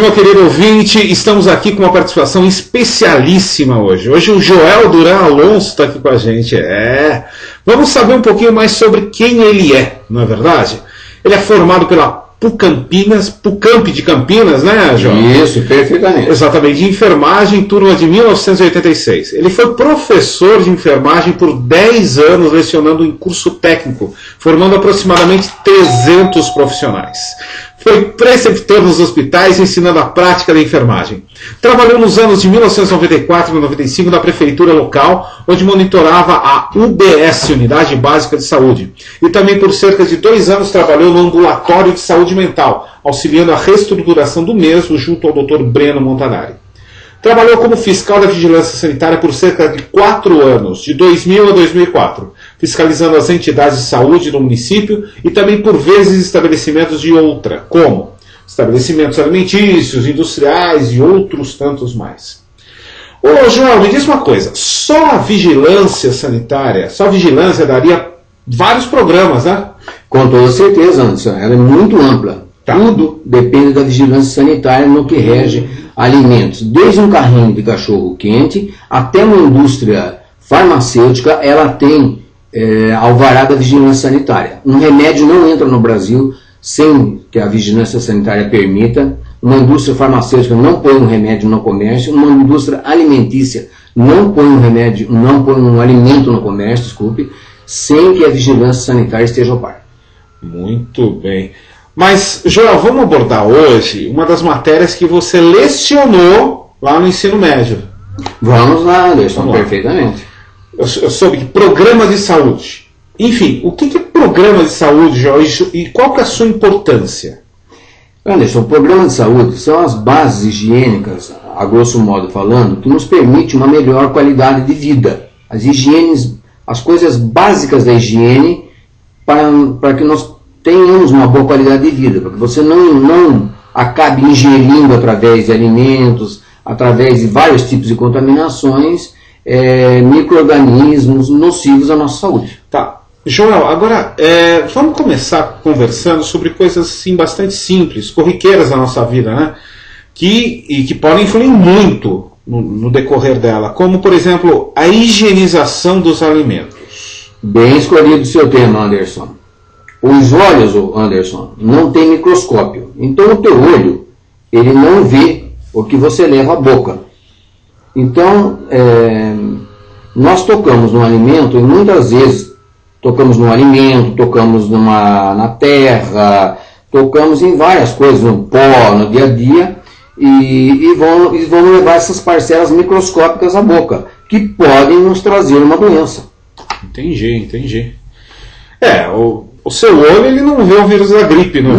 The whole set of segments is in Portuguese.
Meu querido ouvinte, estamos aqui com uma participação especialíssima hoje. Hoje o Joel Duran Alonso está aqui com a gente. Vamos saber um pouquinho mais sobre quem ele é, não é verdade? Ele é formado pela PUCamp de Campinas, né, Joel? Isso, perfeitamente. Exatamente, de enfermagem, turma de 1986. Ele foi professor de enfermagem por 10 anos, lecionando em curso técnico, formando aproximadamente 300 profissionais. Foi preceptor nos hospitais, ensinando a prática da enfermagem. Trabalhou nos anos de 1994 e 1995 na prefeitura local, onde monitorava a UBS, Unidade Básica de Saúde. E também por cerca de 2 anos trabalhou no ambulatório de saúde mental, auxiliando a reestruturação do mesmo junto ao Dr. Breno Montanari. Trabalhou como fiscal da vigilância sanitária por cerca de 4 anos, de 2000 a 2004, fiscalizando as entidades de saúde do município e também por vezes estabelecimentos de outra, como estabelecimentos alimentícios, industriais e outros tantos mais. Ô João, me diz uma coisa, só a vigilância sanitária, só a vigilância daria vários programas, né? Com toda certeza, Anderson, ela é muito ampla. Tá. Tudo depende da vigilância sanitária no que rege alimentos. Desde um carrinho de cachorro quente até uma indústria farmacêutica, ela tem alvará da vigilância sanitária. Um remédio não entra no Brasil sem que a vigilância sanitária permita. Uma indústria farmacêutica não põe um remédio no comércio. Uma indústria alimentícia não põe um remédio, não põe um alimento no comércio, desculpe, sem que a vigilância sanitária esteja ao par. Muito bem. Mas, Joel, vamos abordar hoje uma das matérias que você lecionou lá no ensino médio. Vamos lá, Anderson, perfeitamente. Eu soube que programa de saúde. Enfim, o que é programa de saúde, Joel, e qual que é a sua importância? Anderson, o programa de saúde são as bases higiênicas, a grosso modo falando, que nos permite uma melhor qualidade de vida. As higienes, as coisas básicas da higiene para que nós tenhamos uma boa qualidade de vida, para que você não acabe ingerindo através de alimentos, através de vários tipos de contaminações, micro-organismos nocivos à nossa saúde. Tá. Joel, agora vamos começar conversando sobre coisas assim, bastante simples, corriqueiras da nossa vida, né? Que podem influir muito no decorrer dela, como, por exemplo, a higienização dos alimentos. Bem escolhido o seu tema, Anderson. Os olhos, Anderson, não tem microscópio. Então o teu olho, ele não vê o que você leva à boca. Então, nós tocamos no alimento, e muitas vezes tocamos no alimento, tocamos na terra, tocamos em várias coisas, no pó, no dia a dia, e vão levar essas parcelas microscópicas à boca, que podem nos trazer uma doença. Entendi. O seu olho, ele não vê o vírus da gripe, não é?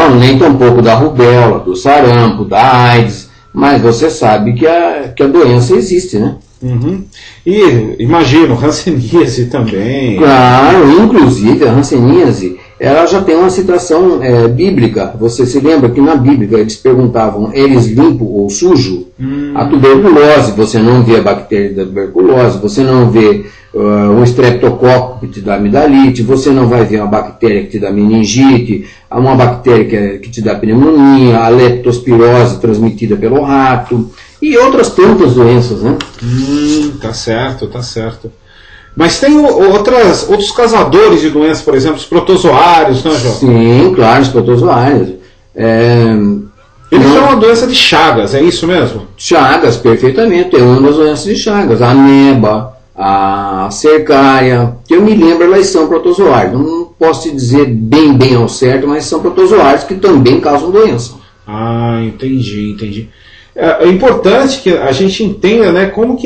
Não, nem tampouco da rubéola, do sarampo, da AIDS, mas você sabe que a doença existe, né? Uhum. E imagino, hanseníase também. Claro, inclusive a hanseníase, ela já tem uma citação bíblica. Você se lembra que na Bíblia eles perguntavam, eres limpo ou sujo? A tuberculose, você não vê a bactéria da tuberculose, você não vê um estreptococo que te dá amidalite, você não vai ver uma bactéria que te dá meningite, uma bactéria que te dá pneumonia, a leptospirose transmitida pelo rato e outras tantas doenças, né? Tá certo. Mas tem outros causadores de doenças, por exemplo, os protozoários, né, João? Sim, claro, os protozoários. Eles são uma doença de Chagas, é isso mesmo? Chagas, perfeitamente, é uma das doenças de Chagas, a ameba, a cercária, que eu me lembro, elas são protozoários. Não posso te dizer bem ao certo, mas são protozoários que também causam doença. Ah, entendi. É importante que a gente entenda, né, como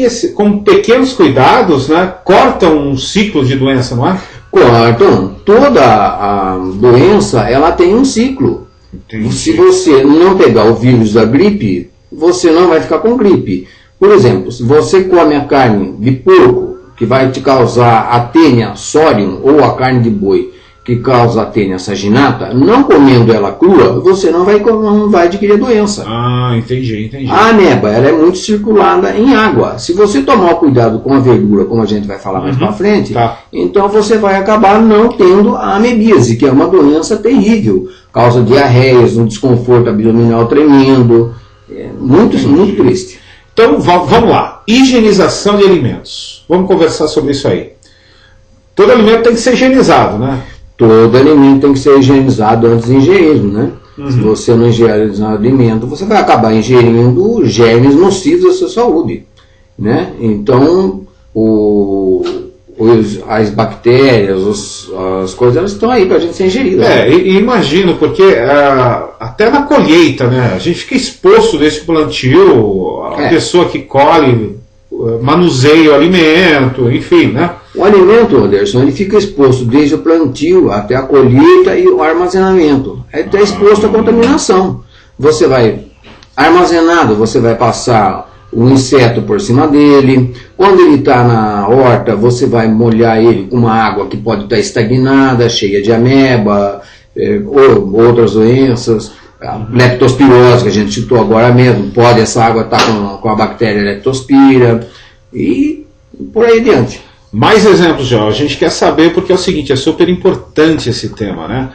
pequenos cuidados, né, cortam um ciclo de doença, não é? Cortam. Toda a doença, ela tem um ciclo. Entendi. Se você não pegar o vírus da gripe, você não vai ficar com gripe. Por exemplo, se você come a carne de porco, que vai te causar a tênia sorium, ou a carne de boi, que causa a tênia saginata, não comendo ela crua, você não vai adquirir a doença. Ah, entendi. A ameba, ela é muito circulada em água. Se você tomar cuidado com a verdura, como a gente vai falar mais pra frente, então você vai acabar não tendo a amebíase, que é uma doença terrível. causa diarreias, um desconforto abdominal tremendo. Muito triste. Então, vamos lá. Higienização de alimentos. Vamos conversar sobre isso aí. Todo alimento tem que ser higienizado, né? Todo alimento tem que ser higienizado antes de ingerir, né? Se você não higienizar o alimento, você vai acabar ingerindo germes nocivos à sua saúde, né? Então, as bactérias, as coisas, elas estão aí para a gente ser ingerida. E imagino, porque até na colheita, né? A gente fica exposto desse plantio, a pessoa que colhe, manuseia o alimento, enfim, né? O alimento, Anderson, ele fica exposto desde o plantio até a colheita e o armazenamento. Ele está exposto à contaminação. Você vai armazenado, você vai passar um inseto por cima dele. Quando ele está na horta, você vai molhar ele com uma água que pode estar estagnada, cheia de ameba, ou outras doenças. A leptospirose, que a gente citou agora mesmo, pode essa água estar com a bactéria leptospira, e por aí adiante. Mais exemplos, João. A gente quer saber, porque é o seguinte, é super importante esse tema, né?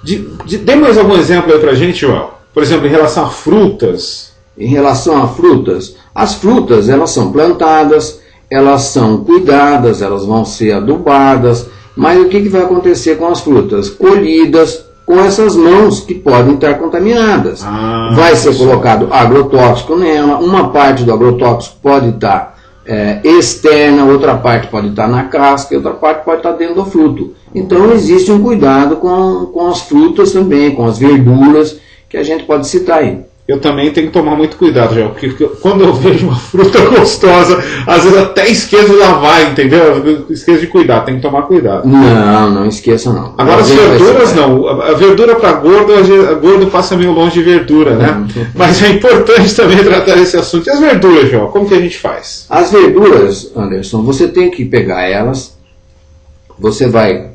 Dê mais algum exemplo aí pra gente, João. Por exemplo, em relação a frutas. Em relação a frutas, as frutas, elas são plantadas, elas são cuidadas, elas vão ser adubadas, mas o que vai acontecer com as frutas? Colhidas com essas mãos que podem estar contaminadas. Vai ser colocado agrotóxico nela, uma parte do agrotóxico pode estar externa, outra parte pode estar na casca e outra parte pode estar dentro do fruto. Então existe um cuidado com as frutas também, com as verduras, que a gente pode citar aí. Eu também tenho que tomar muito cuidado, João, porque quando eu vejo uma fruta gostosa, às vezes até esqueço de lavar, entendeu? Eu esqueço de cuidar, tem que tomar cuidado. Não esqueça não. Agora as verduras não. A verdura para gordo, gordo passa meio longe de verdura, né? Mas é importante também tratar esse assunto. E as verduras, João, como que a gente faz? As verduras, Anderson, você tem que pegar elas, você vai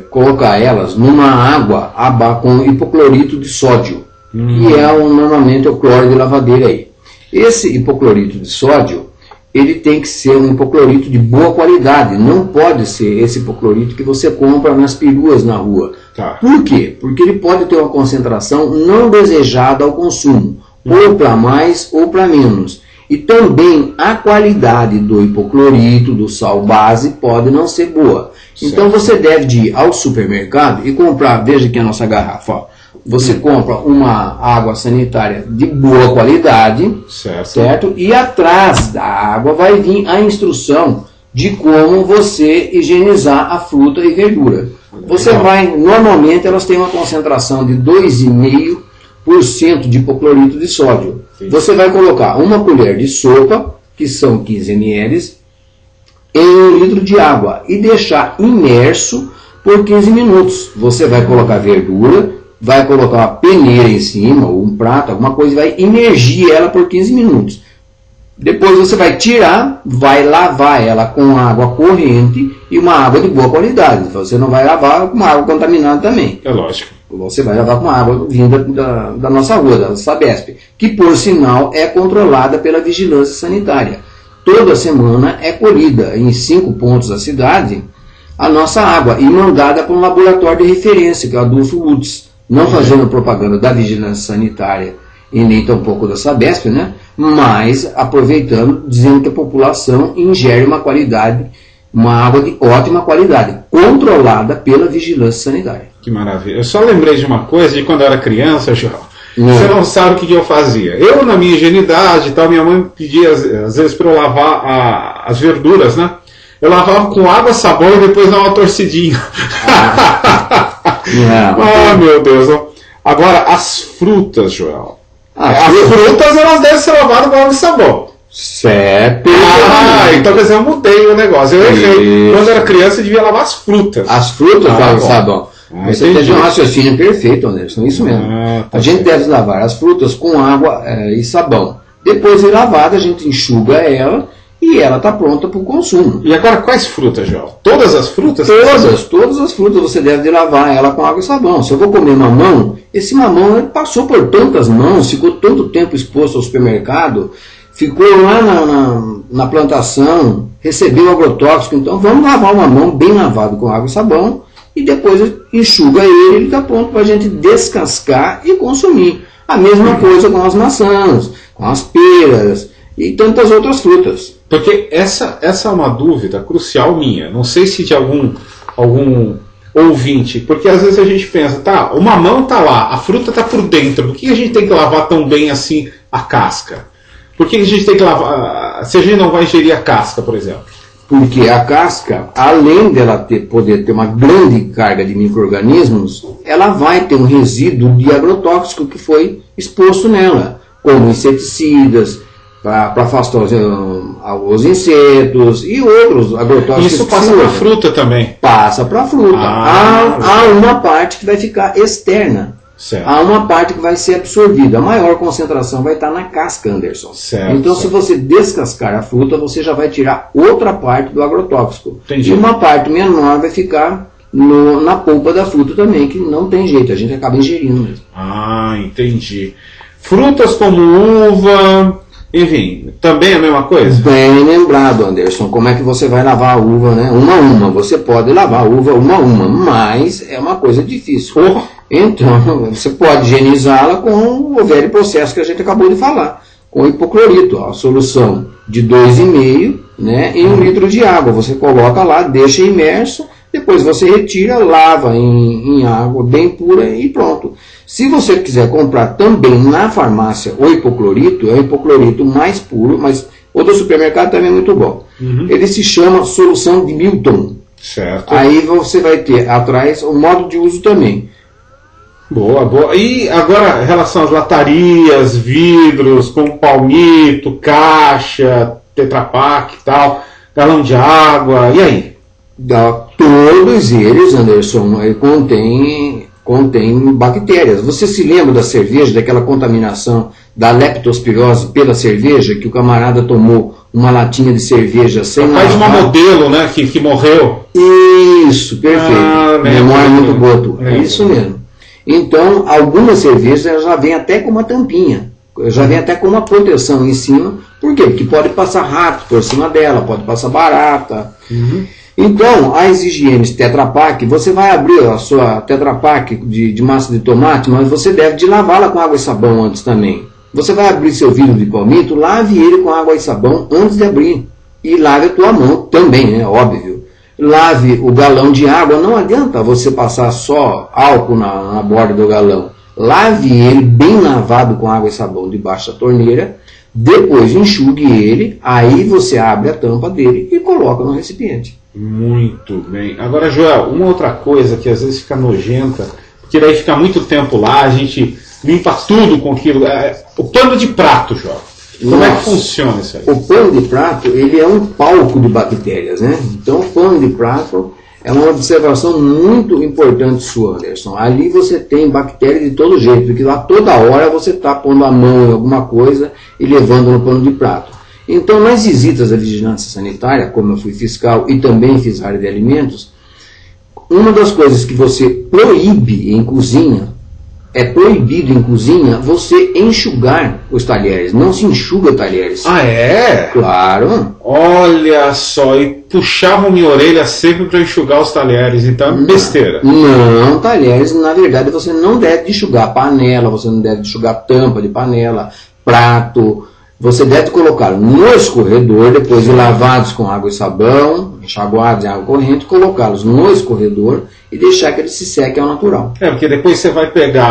colocar elas numa água com hipoclorito de sódio. Que é normalmente o cloro de lavadeira aí. Esse hipoclorito de sódio, ele tem que ser um hipoclorito de boa qualidade. Não pode ser esse hipoclorito que você compra nas peruas na rua. Tá. Por quê? Porque ele pode ter uma concentração não desejada ao consumo. Ou para mais ou para menos. E também a qualidade do hipoclorito, do sal base, pode não ser boa. Certo. Então você deve ir ao supermercado e comprar, veja aqui a nossa garrafa, ó. Você compra uma água sanitária de boa qualidade, certo? E atrás da água vai vir a instrução de como você higienizar a fruta e verdura. Você vai, normalmente elas têm uma concentração de 2,5% de hipoclorito de sódio. Você vai colocar uma colher de sopa, que são 15 ml, em 1 litro de água e deixar imerso por 15 minutos. Você vai colocar verdura, vai colocar uma peneira em cima, ou um prato, alguma coisa, e vai imergir ela por 15 minutos. Depois você vai tirar, vai lavar ela com água corrente e uma água de boa qualidade. Você não vai lavar com água contaminada também. É lógico. Você vai lavar com água vinda da nossa rua, da Sabesp, que por sinal é controlada pela vigilância sanitária. Toda semana é colhida em 5 pontos da cidade a nossa água e mandada para um laboratório de referência, que é o Adolfo Lutz. Não fazendo propaganda da vigilância sanitária e nem tampouco da Sabesp, né? Mas aproveitando, dizendo que a população ingere uma água de ótima qualidade, controlada pela vigilância sanitária. Que maravilha. Eu só lembrei de uma coisa de quando eu era criança, João. Você não sabe o que eu fazia. Eu, na minha ingenuidade e tal, minha mãe pedia às vezes para eu lavar as verduras, né? Eu lavava com água, sabão e depois dava uma torcidinha. Meu Deus. Agora, as frutas, Joel. As frutas, elas devem ser lavadas com água e sabão. Certo. Então quer dizer, eu mudei o negócio. Eu errei. Quando eu era criança, eu devia lavar as frutas. As frutas com água e sabão. Você teve um raciocínio perfeito, Anderson. Isso mesmo. A gente deve lavar as frutas com água e sabão. Depois de lavada, a gente enxuga ela e ela está pronta para o consumo. E agora, quais frutas, João? Todas as frutas? Todas as frutas você deve lavar ela com água e sabão. Se eu vou comer mamão, esse mamão ele passou por tantas mãos, ficou tanto tempo exposto ao supermercado, ficou lá na plantação, recebeu agrotóxico. Então vamos lavar o mamão bem lavado com água e sabão e depois enxuga ele está pronto para a gente descascar e consumir. A mesma coisa com as maçãs, com as peras e tantas outras frutas. Porque essa é uma dúvida crucial minha. Não sei se de algum ouvinte, porque às vezes a gente pensa, tá, o mamão tá lá, a fruta tá por dentro, por que a gente tem que lavar tão bem assim a casca? Por que a gente tem que lavar, se a gente não vai ingerir a casca, por exemplo? Porque a casca, além dela poder ter uma grande carga de micro-organismos, ela vai ter um resíduo de agrotóxico que foi exposto nela, como inseticidas, para afastar os insetos e outros agrotóxicos. Isso passa para a fruta também? Passa para a fruta. Há uma parte que vai ficar externa. Certo. Há uma parte que vai ser absorvida. A maior concentração vai estar na casca, Anderson. Certo, então, certo. se você descascar a fruta, você já vai tirar outra parte do agrotóxico. Entendi. E uma parte menor vai ficar na polpa da fruta também, que não tem jeito, a gente acaba ingerindo mesmo. Entendi. Frutas como uva, enfim, também é a mesma coisa? Bem lembrado, Anderson, como é que você vai lavar a uva, né? Uma a uma. Você pode lavar a uva uma a uma, mas é uma coisa difícil. Então, você pode higienizá-la com o velho processo que a gente acabou de falar, com hipoclorito, a solução de 2,5, né, em 1 litro de água. Você coloca lá, deixa imerso, depois você retira, lava em água bem pura e pronto. Se você quiser comprar também na farmácia o hipoclorito, é o hipoclorito mais puro, mas o do supermercado também é muito bom. Ele se chama solução de Milton. Certo. Aí você vai ter atrás o modo de uso também. Boa, boa. E agora, em relação às latarias, vidros, como palmito, caixa, Tetra Pak e tal, galão de água, e aí? Todos eles, Anderson, contém bactérias. Você se lembra da cerveja, daquela contaminação da leptospirose pela cerveja, que o camarada tomou uma latinha de cerveja sem lavar? Faz uma modelo, né, que morreu. Isso, perfeito. Memória muito boa. É isso mesmo. Então, algumas cervejas já vêm até com uma tampinha, já vem até com uma proteção em cima. Por quê? Porque pode passar rato por cima dela, pode passar barata. Então, as higienes Tetra Pak, você vai abrir a sua Tetra Pak de massa de tomate, mas você deve de lavá-la com água e sabão antes também. Você vai abrir seu vidro de palmito, lave ele com água e sabão antes de abrir. E lave a tua mão também, né? Óbvio. Lave o galão de água, não adianta você passar só álcool na borda do galão. Lave ele bem lavado com água e sabão debaixo da torneira, depois enxugue ele, aí você abre a tampa dele e coloca no recipiente. Muito bem. Agora, Joel, uma outra coisa que às vezes fica nojenta, porque daí fica muito tempo lá, a gente limpa tudo com aquilo. O pano de prato, Joel. Como é que funciona isso aí? O pano de prato, ele é um palco de bactérias, né? Então, o pano de prato é uma observação muito importante sua, Anderson. Ali você tem bactéria de todo jeito, porque lá toda hora você está pondo a mão em alguma coisa e levando no pano de prato. Então, nas visitas da vigilância sanitária, como eu fui fiscal e também fiz área de alimentos, uma das coisas que você proíbe em cozinha, é proibido em cozinha você enxugar os talheres. Não se enxuga talheres. Ah, é? Claro. Olha só, e puxavam minha orelha sempre para enxugar os talheres, então é besteira. Não, talheres, na verdade, você não deve enxugar panela, você não deve enxugar tampa de panela, prato. Você deve colocar no escorredor, depois de lavados com água e sabão, enxaguados em água corrente, colocá-los no escorredor e deixar que eles se sequem ao natural. Porque depois você vai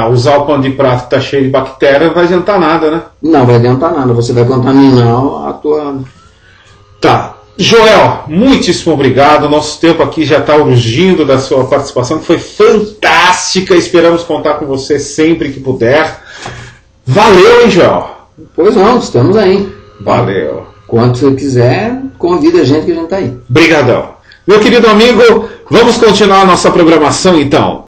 usar o pano de prato que está cheio de bactéria, não vai adiantar nada, né? Não vai adiantar nada, você vai contaminar a tua... Tá. Joel, muitíssimo obrigado. Nosso tempo aqui já está urgindo da sua participação, que foi fantástica. Esperamos contar com você sempre que puder. Valeu, hein, Joel? Pois não, estamos aí. Valeu. Quando você quiser, convida a gente que a gente está aí. Brigadão. Meu querido amigo, vamos continuar a nossa programação então.